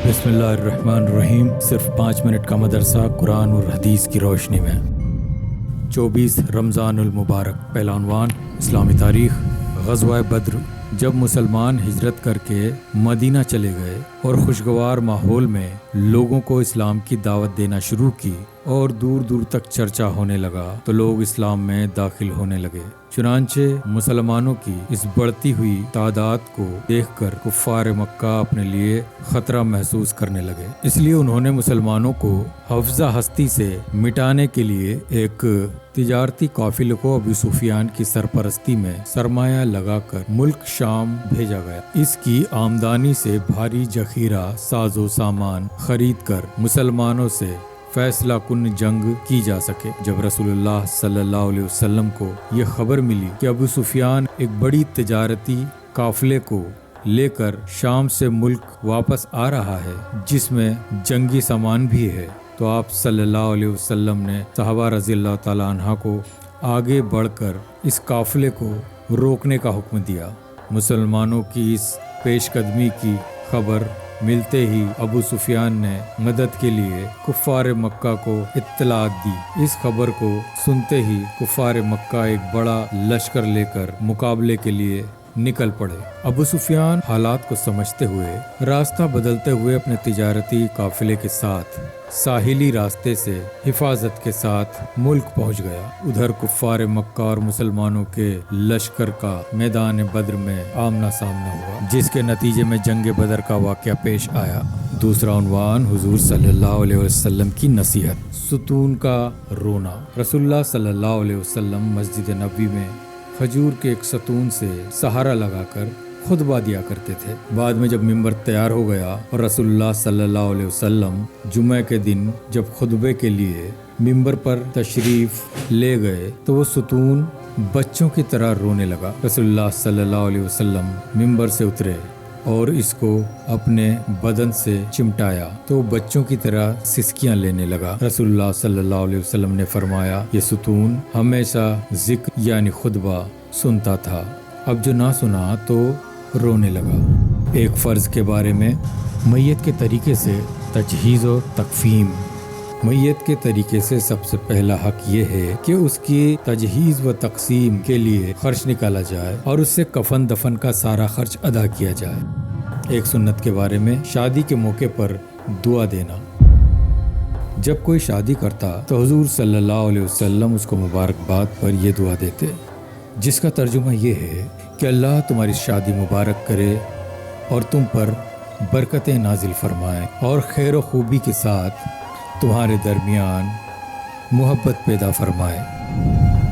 بسم اللہ الرحمن الرحیم۔ صرف 5 منٹ کا مدرسہ قرآن اور حدیث کی روشنی میں 24 رمضان المبارک۔ پہلا عنوان اسلامی تاریخ۔ غزوہ بدر۔ جب مسلمان ہجرت کر کے مدینہ چلے گئے اور خوشگوار ماحول میں لوگوں کو اسلام کی دعوت دینا شروع کی اور دور دور تک چرچا ہونے لگا تو لوگ اسلام میں داخل ہونے لگے۔ چنانچہ مسلمانوں کی اس بڑھتی ہوئی تعداد کو دیکھ کر کفار مکہ اپنے لیے خطرہ محسوس کرنے لگے، اس لیے انہوں نے مسلمانوں کو حفظہ ہستی سے مٹانے کے لیے ایک تجارتی قافلے کو ابو سفیان کی سرپرستی میں سرمایہ لگا کر ملک شام بھیجا گیا۔ اس کی آمدنی سے بھاری ذخیرہ ساز و سامان خرید کر مسلمانوں سے فیصلہ کن جنگ کی جا سکے۔ جب رسول اللہ صلی اللہ علیہ وسلم کو یہ خبر ملی کہ ابو سفیان ایک بڑی تجارتی قافلے کو لے کر شام سے ملک واپس آ رہا ہے جس میں جنگی سامان بھی ہے، تو آپ صلی اللہ علیہ وسلم نے صحابہ رضی اللہ تعالیٰ عنہ کو آگے بڑھ کر اس قافلے کو روکنے کا حکم دیا۔ مسلمانوں کی اس پیش قدمی کی خبر ملتے ہی ابو سفیان نے مدد کے لیے کفار مکہ کو اطلاع دی۔ اس خبر کو سنتے ہی کفار مکہ ایک بڑا لشکر لے کر مقابلے کے لیے نکل پڑے۔ ابو سفیان حالات کو سمجھتے ہوئے راستہ بدلتے ہوئے اپنے تجارتی قافلے کے ساتھ ساحلی راستے سے حفاظت کے ساتھ ملک پہنچ گیا۔ ادھر کفار مکہ اور مسلمانوں کے لشکر کا میدان بدر میں آمنا سامنا ہوا، جس کے نتیجے میں جنگ بدر کا واقعہ پیش آیا۔ دوسرا عنوان حضور صلی اللہ علیہ وسلم کی نصیحت۔ ستون کا رونا۔ رسول اللہ صلی اللہ علیہ وسلم مسجد نبوی میں کھجور کے ایک ستون سے سہارا لگا کر خطبہ دیا کرتے تھے۔ بعد میں جب ممبر تیار ہو گیا اور رسول اللہ صلی اللہ علیہ وسلم جمعہ کے دن جب خطبے کے لیے ممبر پر تشریف لے گئے تو وہ ستون بچوں کی طرح رونے لگا۔ رسول اللہ صلی اللہ علیہ وسلم ممبر سے اترے اور اس کو اپنے بدن سے چمٹایا تو بچوں کی طرح سسکیاں لینے لگا۔ رسول اللہ صلی اللہ علیہ وسلم نے فرمایا، یہ ستون ہمیشہ ذکر یعنی خطبہ سنتا تھا، اب جو نہ سنا تو رونے لگا۔ ایک فرض کے بارے میں میت کے طریقے سے تجہیز و تکفین۔ میت کے طریقے سے سب سے پہلا حق یہ ہے کہ اس کی تجہیز و تقسیم کے لیے خرچ نکالا جائے اور اس سے کفن دفن کا سارا خرچ ادا کیا جائے۔ ایک سنت کے بارے میں شادی کے موقع پر دعا دینا۔ جب کوئی شادی کرتا تو حضور صلی اللہ علیہ وسلم اس کو مبارکباد پر یہ دعا دیتے، جس کا ترجمہ یہ ہے کہ اللہ تمہاری شادی مبارک کرے اور تم پر برکتیں نازل فرمائے اور خیر و خوبی کے ساتھ تمہارے درمیان محبت پیدا فرمائے۔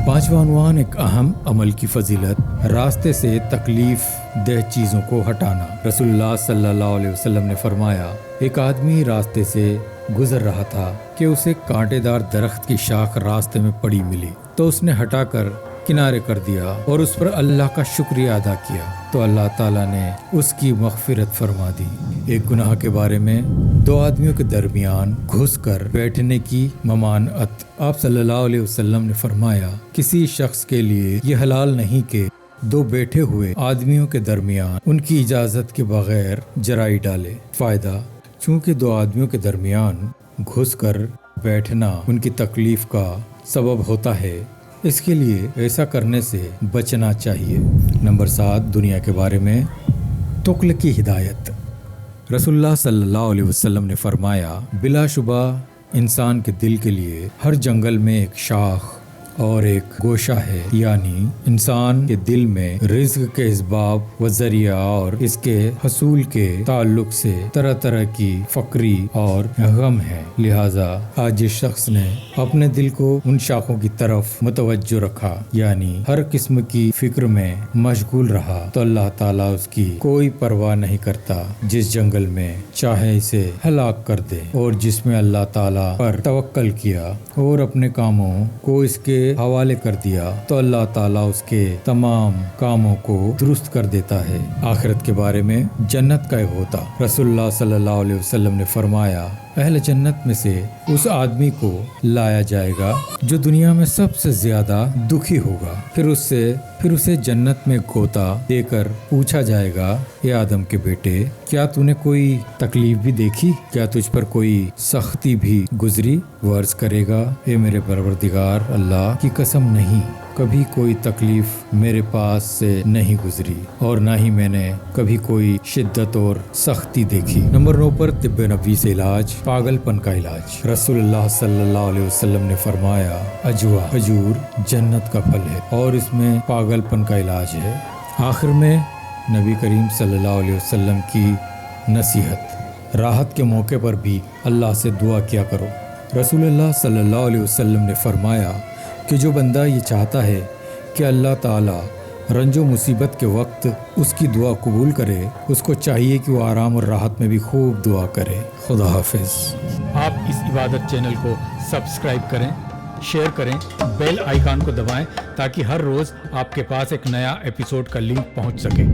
پانچواں عنوان ایک اہم عمل کی فضیلت۔ راستے سے تکلیف دہ چیزوں کو ہٹانا۔ رسول اللہ صلی اللہ علیہ وسلم نے فرمایا، ایک آدمی راستے سے گزر رہا تھا کہ اسے کانٹے دار درخت کی شاخ راستے میں پڑی ملی تو اس نے ہٹا کر کنارے کر دیا اور اس پر اللہ کا شکریہ ادا کیا تو اللہ تعالیٰ نے اس کی مغفرت فرما دی۔ ایک گناہ کے بارے میں دو آدمیوں کے درمیان گھس کر بیٹھنے کی ممانعت۔ آپ صلی اللہ علیہ وسلم نے فرمایا، کسی شخص کے لیے یہ حلال نہیں کہ دو بیٹھے ہوئے آدمیوں کے درمیان ان کی اجازت کے بغیر جرائی ڈالے۔ فائدہ، چونکہ دو آدمیوں کے درمیان گھس کر بیٹھنا ان کی تکلیف کا سبب ہوتا ہے، اس کے لیے ایسا کرنے سے بچنا چاہیے۔ نمبر 7، دنیا کے بارے میں تقل کی ہدایت۔ رسول اللہ صلی اللہ علیہ وسلم نے فرمایا، بلا شبہ انسان کے دل کے لیے ہر جنگل میں ایک شاخ اور ایک گوشہ ہے، یعنی انسان کے دل میں رزق کے اسباب و ذریعہ اور اس کے حصول کے تعلق سے طرح طرح کی فقری اور غم ہے۔ لہذا آج جس شخص نے اپنے دل کو ان شاخوں کی طرف متوجہ رکھا، یعنی ہر قسم کی فکر میں مشغول رہا، تو اللہ تعالیٰ اس کی کوئی پرواہ نہیں کرتا، جس جنگل میں چاہے اسے ہلاک کر دے، اور جس میں اللہ تعالیٰ پر توکل کیا اور اپنے کاموں کو اس کے حوالے کر دیا تو اللہ تعالیٰ اس کے تمام کاموں کو درست کر دیتا ہے۔ آخرت کے بارے میں جنت کا احاطہ۔ رسول اللہ صلی اللہ علیہ وسلم نے فرمایا، اہل جنت میں سے اس آدمی کو لایا جائے گا جو دنیا میں سب سے زیادہ دکھی ہوگا، پھر اسے جنت میں غوطہ دے کر پوچھا جائے گا، اے آدم کے بیٹے، کیا تو نے کوئی تکلیف بھی دیکھی؟ کیا تجھ پر کوئی سختی بھی گزری؟ وہ عرض کرے گا، اے میرے پروردگار اللہ کی قسم نہیں، کبھی کوئی تکلیف میرے پاس سے نہیں گزری اور نہ ہی میں نے کبھی کوئی شدت اور سختی دیکھی۔ نمبر 9 پر طب نبوی سے علاج، پاگل پن کا علاج۔ رسول اللہ صلی اللہ علیہ وسلم نے فرمایا، اجوا کھجور جنت کا پھل ہے اور اس میں پاگل پن کا علاج ہے۔ آخر میں نبی کریم صلی اللہ علیہ وسلم کی نصیحت، راحت کے موقع پر بھی اللہ سے دعا کیا کرو۔ رسول اللہ صلی اللہ علیہ وسلم نے فرمایا کہ جو بندہ یہ چاہتا ہے کہ اللہ تعالیٰ رنج و مصیبت کے وقت اس کی دعا قبول کرے، اس کو چاہیے کہ وہ آرام اور راحت میں بھی خوب دعا کرے۔ خدا حافظ۔ آپ اس عبادت چینل کو سبسکرائب کریں، شیئر کریں، بیل آئیکن کو دبائیں تاکہ ہر روز آپ کے پاس ایک نیا ایپیسوڈ کا لنک پہنچ سکے۔